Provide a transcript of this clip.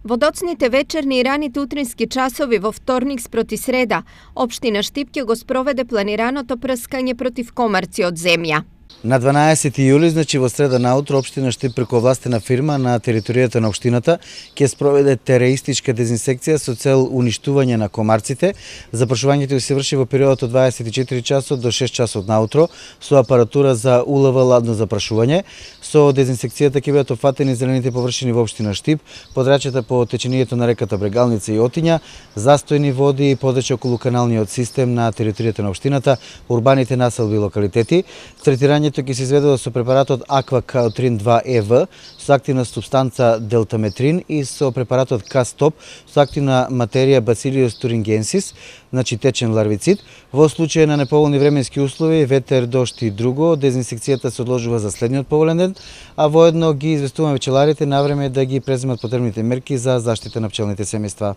Во доцните вечерни и раните утрински часови во вторник спроти среда, општина Штип ќе го спроведе планираното прскање против комарци од земја. На 12 јули, значи во среда наутро, општина Штип преку овластена фирма на територијата на општината ќе спроведе тереистичка дезинсекција со цел уништување на комарците. Запрашувањето се врши во периодот од 24 часот до 6 часот наутро со апаратура за УЛВ ладно запрашување. Со дезинсекцијата ќе бидат опфатени зелените површини во општина Штип, подрачјата по течението на реката Брегалница и Отиња, застојни води и подрачје околу каналниот систем на територијата на општината, урбаните населби и локалитети. Третирањето ќе се изведува со препаратот Аквакаотрин 2 ЕВ со активна супстанца делтаметрин и со препаратот К-стоп со активна материја Bacillus thuringiensis, значи течен ларвицид. Во случај на неповолни временски услови, ветер, дожд и друго, дезинсекцијата се одложува за следниот поволен ден, а воедно ги известуваме пчеларите навреме да ги преземат потребните мерки за заштита на пчелните семејства.